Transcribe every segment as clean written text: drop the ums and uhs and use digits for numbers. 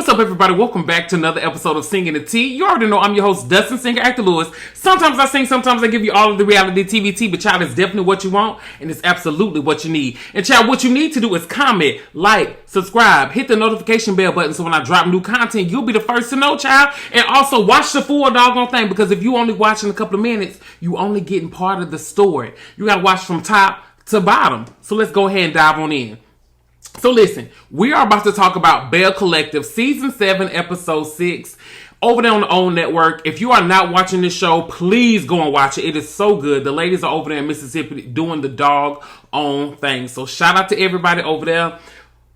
What's up, everybody? Welcome back to another episode of Singing the Tea. You already know I'm your host, Dustin, singer, actor Lewis. Sometimes I sing, sometimes I give you all of the reality TV tea, but child, it's definitely what you want, and it's absolutely what you need. And child, what you need to do is comment, like, subscribe, hit the notification bell button so when I drop new content, you'll be the first to know, child. And also, watch the full doggone thing, because if you only watching a couple of minutes, you only getting part of the story. You gotta watch from top to bottom. So let's go ahead and dive on in. So listen, we are about to talk about Bellecollective Season 7, Episode 6, over there on the OWN Network. If you are not watching this show, please go and watch it. It is so good. The ladies are over there in Mississippi doing the dog own thing. So shout out to everybody over there.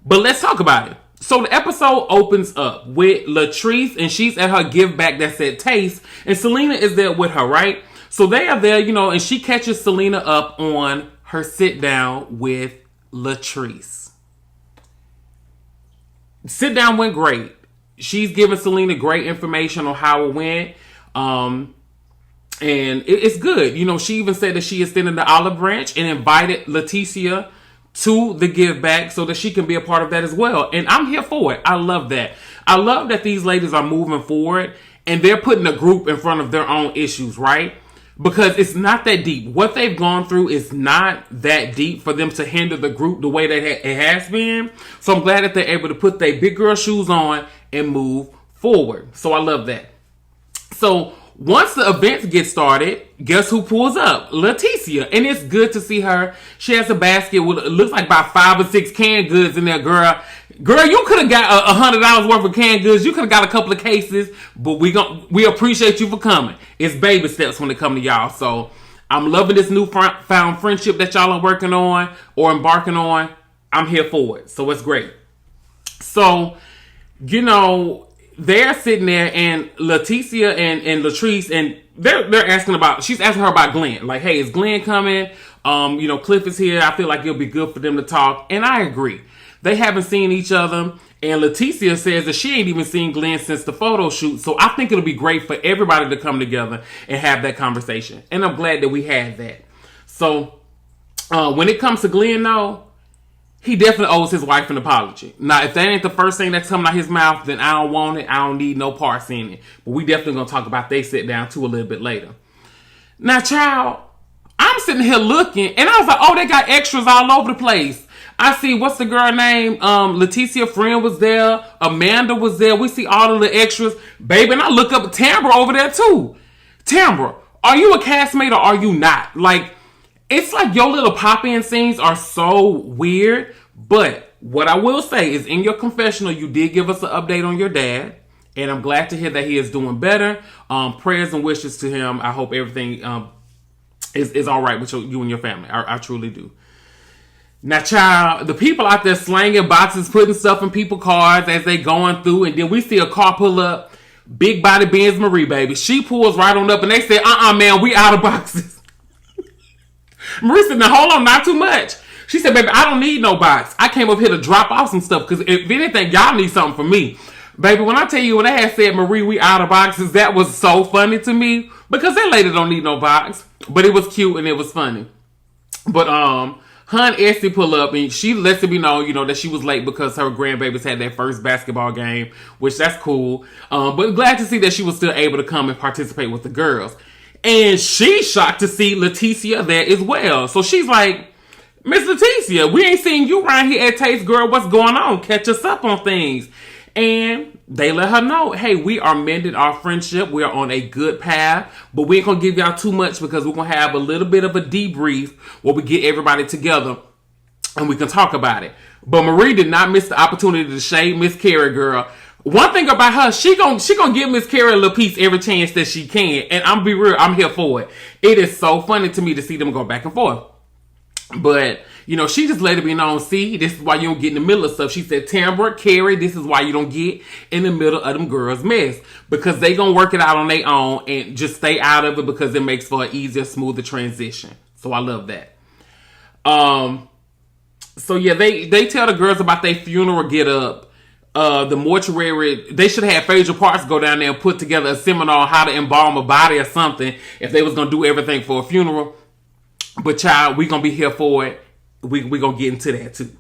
But let's talk about it. So the episode opens up with Latrice, and she's at her give back that said Taste, and Selena is there with her, right? So they are there, you know, and she catches Selena up on her sit down with Latrice. Sit down went great. She's giving Selena great information on how it went. And it's good. You know, she even said that she extended the olive branch and invited Leticia to the give back so that she can be a part of that as well. And I'm here for it. I love that. I love that these ladies are moving forward and they're putting a group in front of their own issues, right? Because it's not that deep. What they've gone through is not that deep for them to hinder the group the way that it has been. So I'm glad that they're able to put their big girl shoes on and move forward. So I love that. So once the events get started, guess who pulls up? Leticia. And it's good to see her. She has a basket with, it looks like about 5 or 6 canned goods in there, girl. Girl, you could have got $100 worth of canned goods. You could have got a couple of cases, but we appreciate you for coming. It's baby steps when it comes to y'all. So I'm loving this newfound friendship that y'all are working on or embarking on. I'm here for it. So it's great. So, you know, they're sitting there and Leticia and Latrice, and they're asking about, she's asking her about Glenn. Like, hey, is Glenn coming? You know, Cliff is here. I feel like it'll be good for them to talk. And I agree. They haven't seen each other. And Leticia says that she ain't even seen Glenn since the photo shoot. So I think it'll be great for everybody to come together and have that conversation. And I'm glad that we had that. So when it comes to Glenn, though, he definitely owes his wife an apology. Now, if that ain't the first thing that's coming out his mouth, then I don't want it. I don't need no parts in it. But we definitely going to talk about they sit down too a little bit later. Now, child, I'm sitting here looking, and I was like, oh, they got extras all over the place. I see, what's the girl name? Leticia friend was there. Amanda was there. We see all of the extras. Baby, and I look up Tambra over there too. Tambra, are you a castmate or are you not? Like, it's like your little pop-in scenes are so weird. But what I will say is in your confessional, you did give us an update on your dad. And I'm glad to hear that he is doing better. Prayers and wishes to him. I hope everything is all right with you and your family. I truly do. Now, child, the people out there slanging boxes, putting stuff in people's cars as they going through, and then we see a car pull up, big body Benz Marie, baby. She pulls right on up, and they say, man, we out of boxes. Marie said, now, hold on, not too much. She said, baby, I don't need no box. I came up here to drop off some stuff, because if anything, y'all need something from me. Baby, when I tell you, when they had said, Marie, we out of boxes, that was so funny to me, because that lady don't need no box. But it was cute, and it was funny. But, her and Esty pull up and she lets it be known, you know, that she was late because her grandbabies had their first basketball game, which that's cool. But glad to see that she was still able to come and participate with the girls. And she's shocked to see Leticia there as well. So she's like, Miss Leticia, we ain't seen you around here at Taste, girl. What's going on? Catch us up on things. And they let her know, hey, we are mending our friendship. We are on a good path, but we ain't going to give y'all too much because we're going to have a little bit of a debrief where we get everybody together and we can talk about it. But Marie did not miss the opportunity to shade Miss Kerri, girl. One thing about her, she gonna give Miss Kerri a little piece every chance that she can. And I'm be real, I'm here for it. It is so funny to me to see them go back and forth. But, you know, she just let it be known, see, this is why you don't get in the middle of stuff. She said, Tambra, Kerri, this is why you don't get in the middle of them girls' mess. Because they gonna work it out on their own and just stay out of it because it makes for an easier, smoother transition. So I love that. So yeah, they tell the girls about their funeral get up. The mortuary, they should have Phaedra Parks go down there and put together a seminar on how to embalm a body or something if they was gonna do everything for a funeral. But child, we gonna be here for it. We gonna get into that too.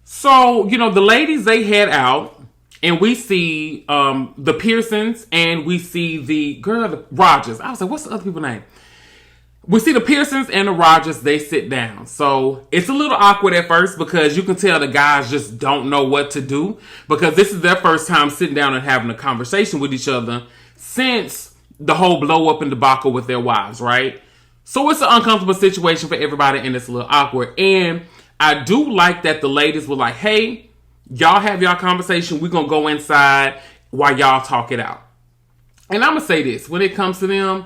So, you know, the ladies, they head out And we see the Pearsons, and we see the Rogers. I was like, what's the other people's name? We see the Pearsons and the Rogers. They sit down. So it's a little awkward at first because you can tell the guys just don't know what to do, because this is their first time sitting down and having a conversation with each other since the whole blow up and debacle with their wives, right? So it's an uncomfortable situation for everybody, and it's a little awkward. And I do like that the ladies were like, hey, y'all have y'all conversation. We're going to go inside while y'all talk it out. And I'm going to say this. When it comes to them,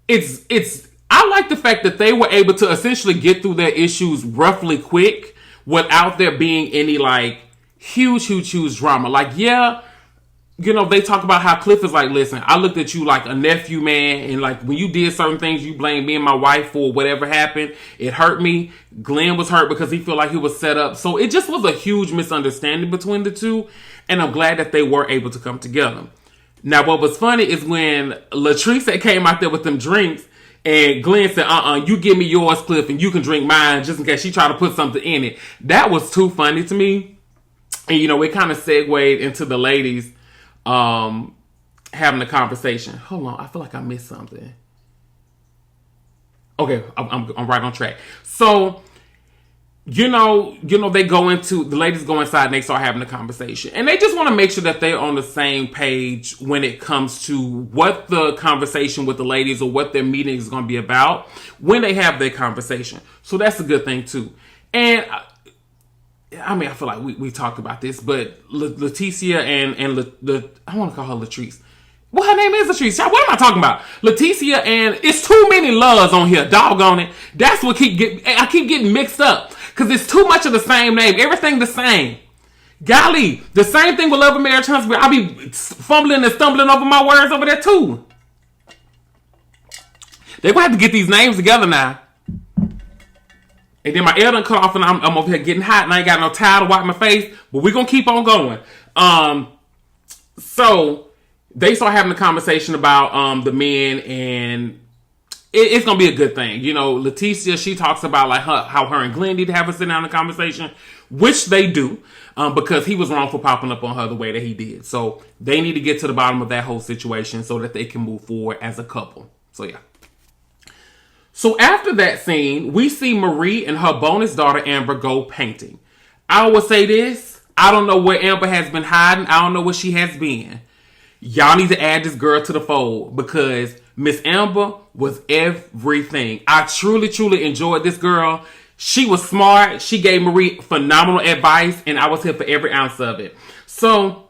I like the fact that they were able to essentially get through their issues roughly quick without there being any like huge drama. Like, yeah, you know, they talk about how Cliff is like, listen, I looked at you like a nephew, man. And like when you did certain things, you blamed me and my wife for whatever happened. It hurt me. Glenn was hurt because he felt like he was set up. So it just was a huge misunderstanding between the two. And I'm glad that they were able to come together. Now, what was funny is when Latrice came out there with them drinks and Glenn said, you give me yours, Cliff, and you can drink mine just in case she tried to put something in it. That was too funny to me. And, you know, it kind of segued into the ladies having a conversation. Hold on, I feel like I missed something. Okay, I'm right on track. So, you know, they go into, the ladies go inside and they start having a conversation. And they just want to make sure that they're on the same page when it comes to what the conversation with the ladies or what their meeting is going to be about when they have their conversation. So that's a good thing too. And I mean, I feel like we talked about this, but Leticia and I want to call her Latrice. Well, her name is Latrice. What am I talking about? Leticia, and it's too many loves on here. Doggone it. That's what I keep getting mixed up. Because it's too much of the same name. Everything the same. Golly. The same thing with Love and Marriage Huntsville. I'll be fumbling and stumbling over my words over there too. They're going to have to get these names together now. And then my air done cut off and I'm over here getting hot and I ain't got no towel to wipe my face. But we're going to keep on going. So they start having a conversation about the men, and it's going to be a good thing. You know, Leticia, she talks about like how her and Glenn need to have a sit down conversation, which they do, because he was wrong for popping up on her the way that he did. So they need to get to the bottom of that whole situation so that they can move forward as a couple. So yeah. So after that scene, we see Marie and her bonus daughter Amber go painting. I will say this. I don't know where Amber has been hiding. I don't know where she has been. Y'all need to add this girl to the fold because Miss Amber was everything. I truly enjoyed this girl. She was smart. She gave Marie phenomenal advice, and I was here for every ounce of it. So,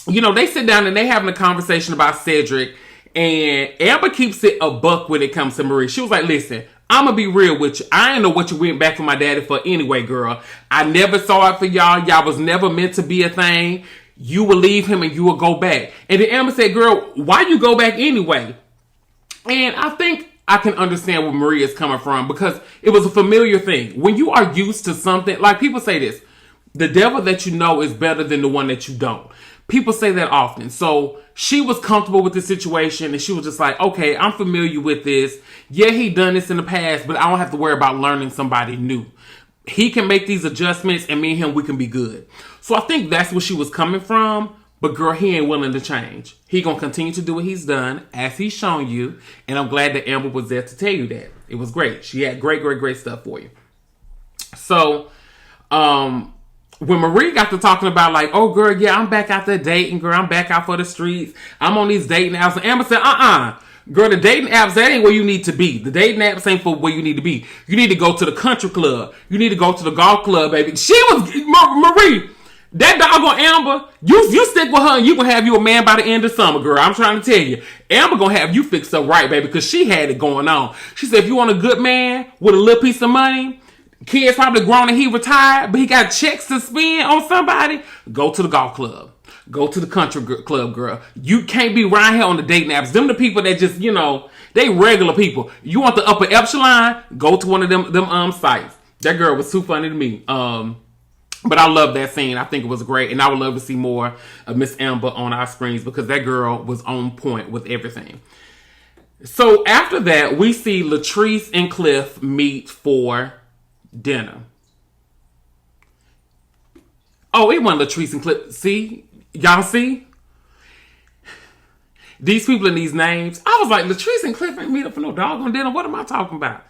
you know, they sit down and they having a conversation about Cedric, and Amber keeps it a buck when it comes to Marie. She was like, listen, I'm going to be real with you. I ain't know what you went back for my daddy for anyway, girl. I never saw it for y'all. Y'all was never meant to be a thing. You will leave him and you will go back. And then Amber said, girl, why you go back anyway? And I think I can understand where Marie is coming from because it was a familiar thing. When you are used to something, like people say this, the devil that you know is better than the one that you don't. People say that often. So she was comfortable with the situation and she was just like, okay, I'm familiar with this. Yeah, he done this in the past, but I don't have to worry about learning somebody new. He can make these adjustments and me and him, we can be good. So I think that's where she was coming from. But girl, he ain't willing to change. He gonna continue to do what he's done as he's shown you. And I'm glad that Amber was there to tell you that. It was great. She had great stuff for you. So, when Marie got to talking about like, oh girl, yeah, I'm back out there dating, girl. I'm back out for the streets. I'm on these dating apps. And Amber said, girl, the dating apps, that ain't where you need to be. The dating apps ain't for where you need to be. You need to go to the country club. You need to go to the golf club, baby. She was, Marie, that doggone Amber, you stick with her and you gonna have you a man by the end of summer, girl. I'm trying to tell you. Amber gonna have you fixed up right, baby, because she had it going on. She said, if you want a good man with a little piece of money, kid's probably grown and he retired, but he got checks to spend on somebody, go to the golf club. Go to the country club, girl. You can't be around here on the dating apps. Them the people that just, you know, they regular people. You want the upper echelon? Go to one of them sites. That girl was too funny to me. But I love that scene. I think it was great. And I would love to see more of Miss Amber on our screens because that girl was on point with everything. So after that, we see Latrice and Cliff meet for dinner. Oh, it wasn't Latrice and Clip. See? Y'all see? These people and these names. I was like, Latrice and Cliff ain't meet up for no doggone dinner. What am I talking about?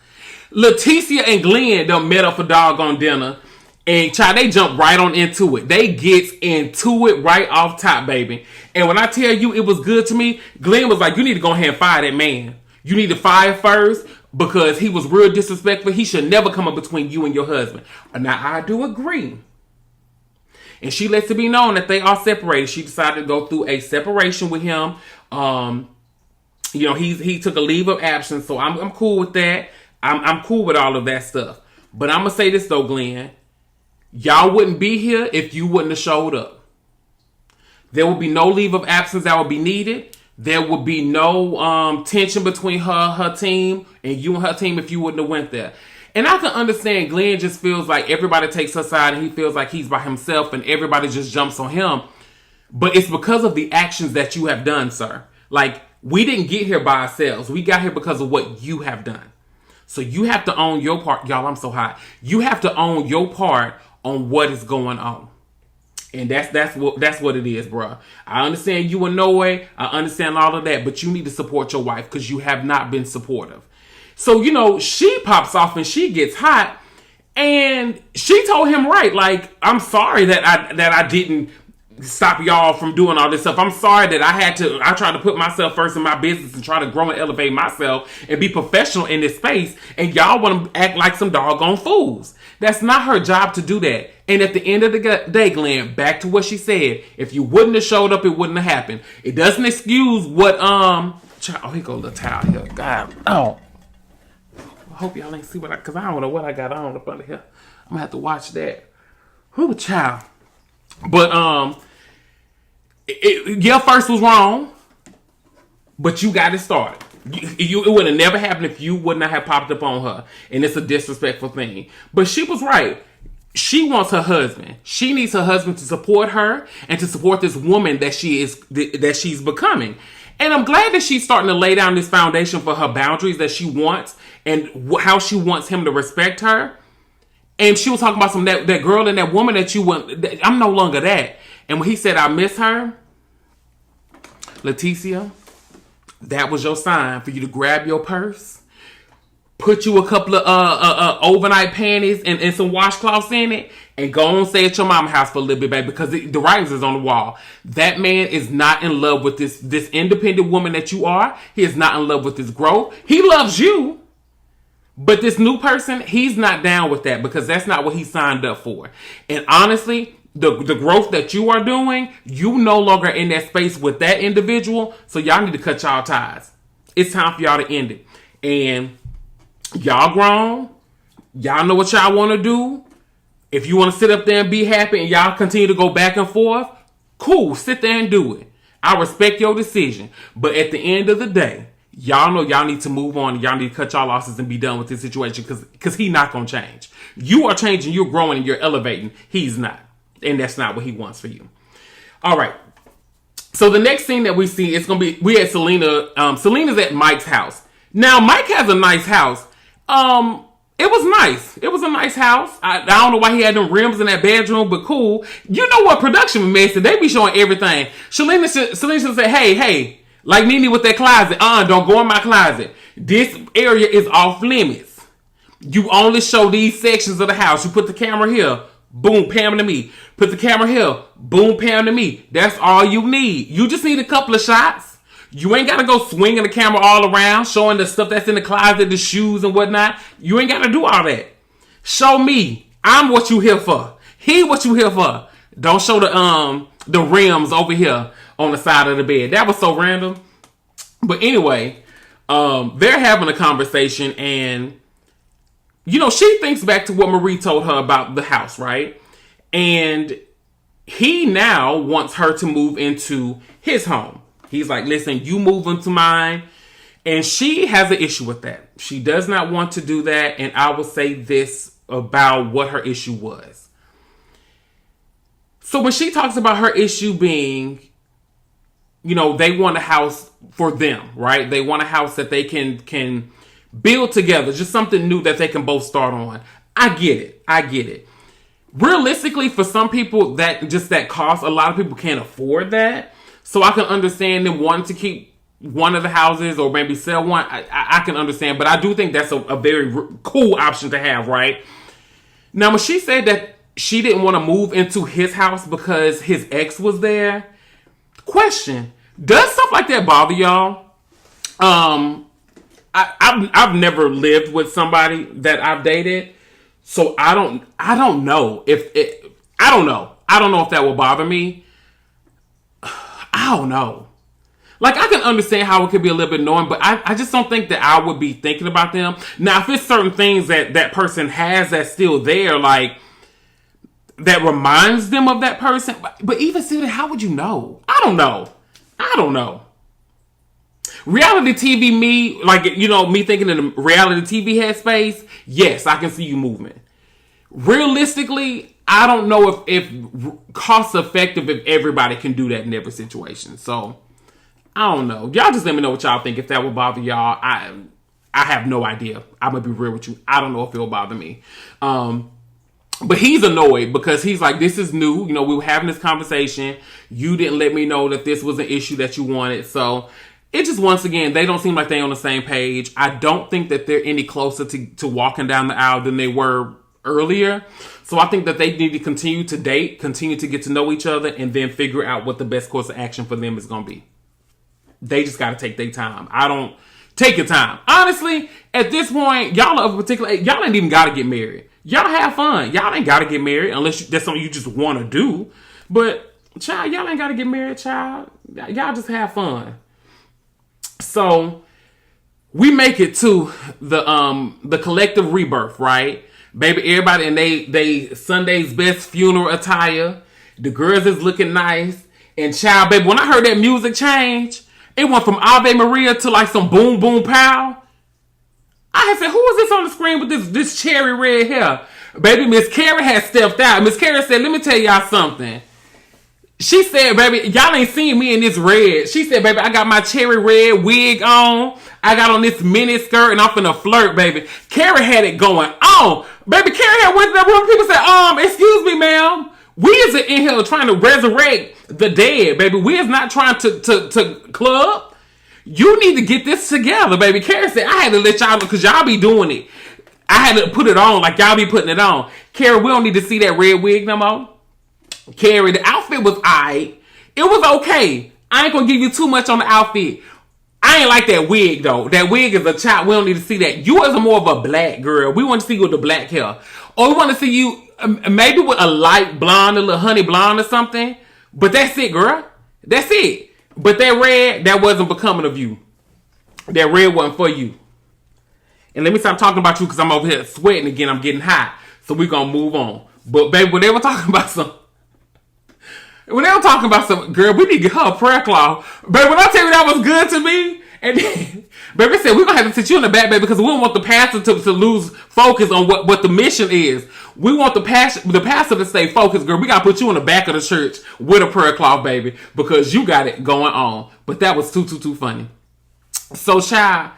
Leticia and Glenn done met up for doggone dinner. And child, they jump right on into it. They gets into it right off top, baby. And when I tell you it was good to me, Glenn was like, you need to go ahead and fire that man. You need to fire first because he was real disrespectful. He should never come up between you and your husband. Now, I do agree. And she lets it be known that they are separated. She decided to go through a separation with him. He took a leave of absence, so I'm cool with that. I'm cool with all of that stuff. But I'm gonna say this though, Glenn. Y'all wouldn't be here if you wouldn't have showed up. There would be no leave of absence that would be needed. There would be no tension between her team, and you and her team if you wouldn't have went there. And I can understand Glenn just feels like everybody takes her side and he feels like he's by himself and everybody just jumps on him. But it's because of the actions that you have done, sir. Like, we didn't get here by ourselves. We got here because of what you have done. So you have to own your part. Y'all, I'm so hot. You have to own your part on what is going on. And that's what it is, bro. I understand you in no way. I understand all of that. But you need to support your wife because you have not been supportive. So, she pops off and she gets hot. And she told him right. Like, I'm sorry that I didn't stop y'all from doing all this stuff. I'm sorry that I tried to put myself first in my business and try to grow and elevate myself and be professional in this space. And y'all want to act like some doggone fools. That's not her job to do that. And at the end of the day, Glenn, back to what she said, if you wouldn't have showed up, it wouldn't have happened. It doesn't excuse what, here goes the towel here. God, I hope y'all ain't see because I don't know what I got on up under here. I'm gonna have to watch that. Who child? But your first was wrong, but you got it started. It would have never happened if you would not have popped up on her, and it's a disrespectful thing. But she was right. She wants her husband. She needs her husband to support her and to support this woman that she's becoming. And I'm glad that she's starting to lay down this foundation for her boundaries that she wants and how she wants him to respect her. And she was talking about that girl and that woman that you want. I'm no longer that. And when he said, I miss her, Leticia, that was your sign for you to grab your purse, put you a couple of overnight panties and some washcloths in it, and go on and stay at your mama's house for a little bit, baby, because the writings is on the wall. That man is not in love with this independent woman that you are. He is not in love with this growth. He loves you. But this new person, he's not down with that because that's not what he signed up for. And honestly, the growth that you are doing, you no longer in that space with that individual. So y'all need to cut y'all ties. It's time for y'all to end it. And y'all grown. Y'all know what y'all want to do. If you want to sit up there and be happy and y'all continue to go back and forth, cool, sit there and do it. I respect your decision. But at the end of the day, y'all know y'all need to move on. Y'all need to cut y'all losses and be done with this situation because he's not going to change. You are changing, you're growing, and you're elevating. He's not. And that's not what he wants for you. All right. So the next thing that we see, it's going to be, we had Selena. Selena's at Mike's house. Now, Mike has a nice house. It was nice. It was a nice house. I don't know why he had them rims in that bedroom, but cool. You know what production mess? They be showing everything. Selena should say, hey, like Nene with that closet. Don't go in my closet. This area is off limits. You only show these sections of the house. You put the camera here. Boom, Pam to me. Put the camera here. Boom, Pam to me. That's all you need. You just need a couple of shots. You ain't got to go swinging the camera all around, showing the stuff that's in the closet, the shoes and whatnot. You ain't got to do all that. Show me. I'm what you here for. He what you here for. Don't show the rims over here on the side of the bed. That was so random. But anyway, they're having a conversation and she thinks back to what Marie told her about the house, right? And he now wants her to move into his home. He's like, listen, you move into mine. And she has an issue with that. She does not want to do that. And I will say this about what her issue was. So when she talks about her issue being, they want a house for them, right? They want a house that they can build together, just something new that they can both start on. I get it. realistically, for some people, that cost, a lot of people can't afford that. So I can understand them wanting to keep one of the houses or maybe sell one. I can understand, but I do think that's a very cool option to have, right? Now, when she said that she didn't want to move into his house because his ex was there, question, does stuff like that bother y'all? I've never lived with somebody that I've dated, so I don't know if that will bother me. I don't know. Like, I can understand how it could be a little bit annoying, but I just don't think that I would be thinking about them. Now, if it's certain things that person has that's still there, like, that reminds them of that person, but even still, how would you know? I don't know. Reality TV me, like, you know, me thinking in the reality TV headspace, yes, I can see you moving. Realistically, I don't know if cost effective if everybody can do that in every situation. So, I don't know. Y'all just let me know what y'all think. If that would bother y'all, I have no idea. I'm going to be real with you. I don't know if it will bother me. But he's annoyed because he's like, this is new. You know, we were having this conversation. You didn't let me know that this was an issue that you wanted. So, it just, once again, they don't seem like they're on the same page. I don't think that they're any closer to walking down the aisle than they were earlier. So I think that they need to continue to date, continue to get to know each other, and then figure out what the best course of action for them is going to be. They just got to take their time. Take your time. Honestly, at this point, y'all of a particular age, y'all ain't even got to get married. Y'all have fun. Y'all ain't got to get married unless that's something you just want to do. But, child, y'all ain't got to get married, child. Y'all just have fun. So, we make it to the collective rebirth, right? Baby, everybody in they Sunday's best funeral attire. The girls is looking nice. And child, baby, when I heard that music change, it went from Ave Maria to like some boom boom pow. I had said, who is this on the screen with this cherry red hair? Baby, Miss Carrie had stepped out. Miss Carrie said, let me tell y'all something. She said, baby, y'all ain't seen me in this red. She said, baby, I got my cherry red wig on. I got on this mini skirt and I'm finna flirt, baby. Carrie had it going on. Baby, Carrie had went to that room. People said, excuse me, ma'am. We is in here trying to resurrect the dead, baby. We is not trying to club. You need to get this together, baby. Carrie said, I had to let y'all know because y'all be doing it. I had to put it on like y'all be putting it on. Carrie, we don't need to see that red wig no more. Carrie, the outfit was alright. It was okay. I ain't gonna give you too much on the outfit. I ain't like that wig though. That wig is a child. We don't need to see that. You are more of a black girl. We want to see you with the black hair. Or we want to see you maybe with a light blonde, a little honey blonde or something. But that's it, girl. That's it. But that red, that wasn't becoming of you. That red wasn't for you. And let me stop talking about you because I'm over here sweating again. I'm getting hot. So we're going to move on. But baby, when they were talking about some, girl, we need to get her a prayer cloth. Baby, when I tell you that was good to me, and then, baby said, we're going to have to sit you in the back, baby, because we don't want the pastor to lose focus on what the mission is. We want the pastor to stay focused, girl. We got to put you in the back of the church with a prayer cloth, baby, because you got it going on. But that was too funny. So, child,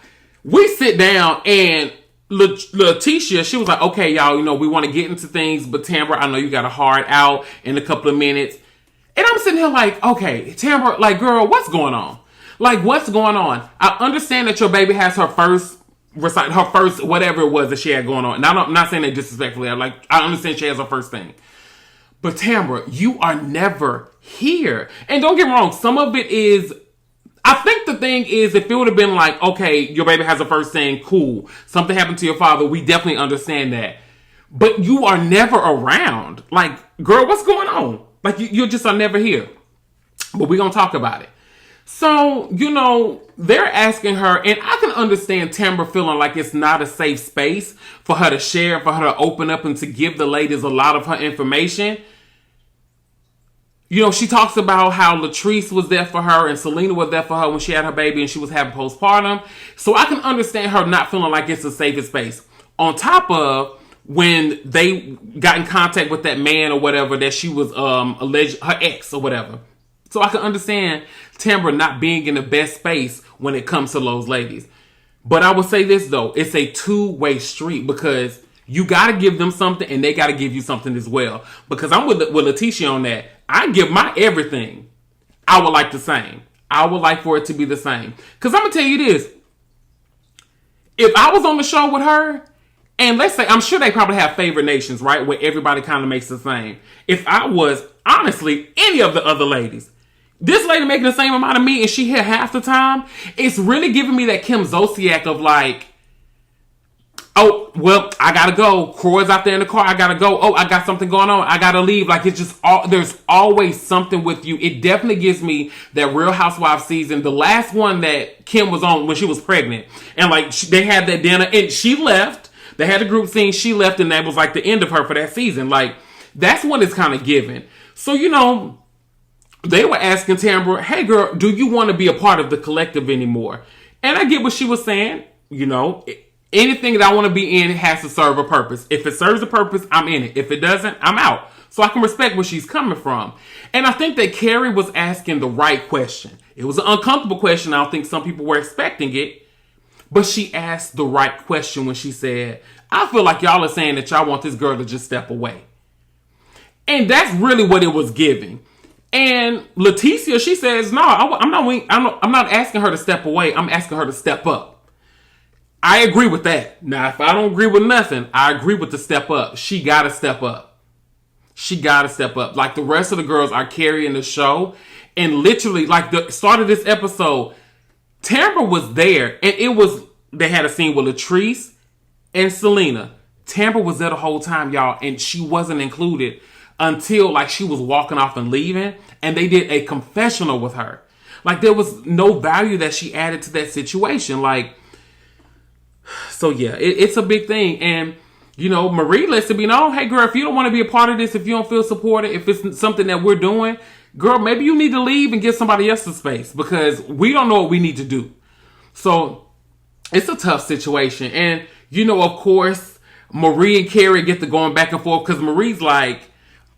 we sit down and Letitia, she was like, okay, y'all, you know, we want to get into things, but Tambra, I know you got a hard out in a couple of minutes. And I'm sitting here like, okay, Tambra, like, girl, what's going on? Like, what's going on? I understand that your baby has her first whatever it was that she had going on. And I'm not saying that disrespectfully. I understand she has her first thing. But Tambra, you are never here. And don't get me wrong, some of it is, I think the thing is, if it would have been like, okay, your baby has a first thing, cool. Something happened to your father, we definitely understand that. But you are never around. Like, girl, what's going on? Like, you just are never here. But we're going to talk about it. So, you know, they're asking her, and I can understand Tambra feeling like it's not a safe space for her to share, for her to open up and to give the ladies a lot of her information. You know, she talks about how Latrice was there for her and Selena was there for her when she had her baby and she was having postpartum. So I can understand her not feeling like it's a safe space. On top of when they got in contact with that man or whatever that she was alleged, her ex or whatever. So I can understand Tambra not being in the best space when it comes to those ladies. But I will say this though, it's a two-way street because You got to give them something, and they got to give you something as well. Because I'm with Letitia on that. I give my everything. I would like the same. I would like for it to be the same. Because I'm going to tell you this. If I was on the show with her, and let's say, I'm sure they probably have favorite nations, right? Where everybody kind of makes the same. If I was, honestly, any of the other ladies, this lady making the same amount of me and she here half the time, it's really giving me that Kim Zolciak of like, oh, well, I gotta go. Croy's out there in the car. I gotta go. Oh, I got something going on. I gotta leave. Like, it's just there's always something with you. It definitely gives me that Real Housewives season. The last one that Kim was on when she was pregnant. And like, they had that dinner and she left. They had a group scene. She left and that was like the end of her for that season. Like, that's what it's kind of given. So, you know, they were asking Tambra, hey girl, do you want to be a part of the collective anymore? And I get what she was saying. You know, anything that I want to be in has to serve a purpose. If it serves a purpose, I'm in it. If it doesn't, I'm out. So I can respect where she's coming from. And I think that Kerri was asking the right question. It was an uncomfortable question. I don't think some people were expecting it. But she asked the right question when she said, I feel like y'all are saying that y'all want this girl to just step away. And that's really what it was giving. And Leticia, she says, no, I'm not asking her to step away. I'm asking her to step up. I agree with that. Now, if I don't agree with nothing, I agree with the step up. She got to step up. She got to step up. Like the rest of the girls are carrying the show. And literally, like the start of this episode, Tambra was there. And they had a scene with Latrice and Selena. Tambra was there the whole time, y'all. And she wasn't included until like she was walking off and leaving. And they did a confessional with her. Like there was no value that she added to that situation. Like, so yeah, it's a big thing. And, you know, Marie lets it be known, hey girl, if you don't want to be a part of this, if you don't feel supported, if it's something that we're doing, girl, maybe you need to leave and give somebody else the space because we don't know what we need to do. So it's a tough situation. And, you know, of course, Marie and Kerri get to going back and forth because Marie's like,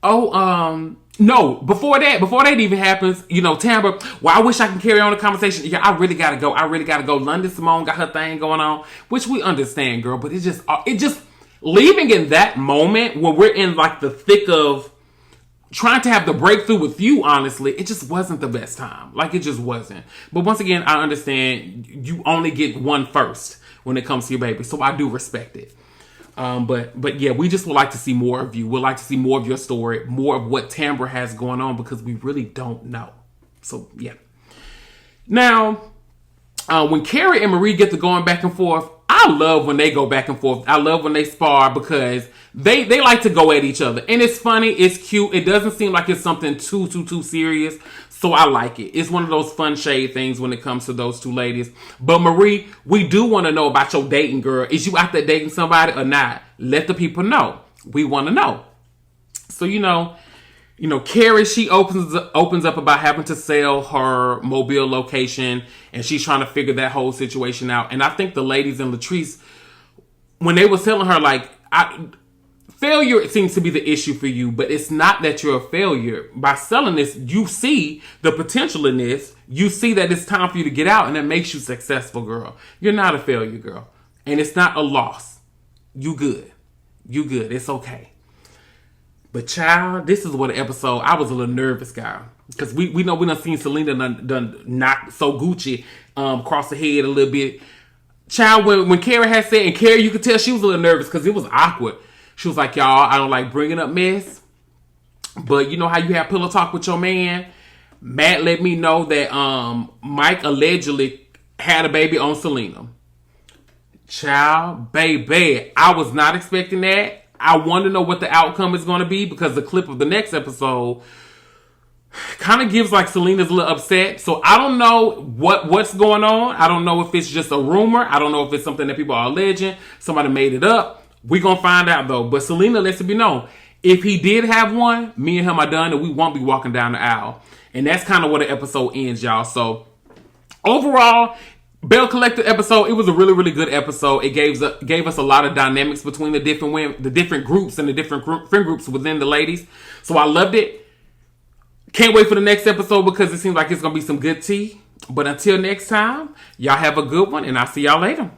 no, before that even happens, you know, Tambra, well, I wish I can carry on the conversation. Yeah, I really gotta go. London Simone got her thing going on, which we understand, girl, but it just leaving in that moment when we're in like the thick of trying to have the breakthrough with you, honestly, it just wasn't the best time. Like, it just wasn't. But once again, I understand you only get one first when it comes to your baby, so I do respect it. But yeah, we just would like to see more of you. We'd like to see more of your story, more of what Tambra has going on because we really don't know. So yeah. Now, when Kerri and Marie get to going back and forth, I love when they go back and forth. I love when they spar because they like to go at each other. And it's funny, it's cute. It doesn't seem like it's something too serious. So I like it. It's one of those fun shade things when it comes to those two ladies. But Marie, we do want to know about your dating, girl. Is you out there dating somebody or not? Let the people know. We want to know. So, you know, Kerri, she opens up about having to sell her Mobile location, and she's trying to figure that whole situation out. And I think the ladies in Latrice, when they were telling her, like, failure seems to be the issue for you, but it's not that you're a failure. By selling this, you see the potential in this. You see that it's time for you to get out, and it makes you successful, girl. You're not a failure, girl. And it's not a loss. You good. You good. It's okay. But child, this is what an episode, I was a little nervous, guy. Because we know we done seen Selena done knock so Gucci across the head a little bit. Child, when Kerri had said, and Kerri, you could tell she was a little nervous because it was awkward. She was like, y'all, I don't like bringing up mess. But you know how you have pillow talk with your man? Matt let me know that Mike allegedly had a baby on Selena. Child, baby, I was not expecting that. I want to know what the outcome is going to be because the clip of the next episode kind of gives like Selena's a little upset. So I don't know what's going on. I don't know if it's just a rumor. I don't know if it's something that people are alleging. Somebody made it up. We're going to find out though. But Selena lets it be known. If he did have one, me and him are done and we won't be walking down the aisle. And that's kind of where the episode ends, y'all. So overall, bellecollective episode, it was a really, really good episode. It gave us a lot of dynamics between the different women, the different groups and the different friend groups within the ladies. So I loved it. Can't wait for the next episode because it seems like it's going to be some good tea. But until next time, y'all have a good one and I'll see y'all later.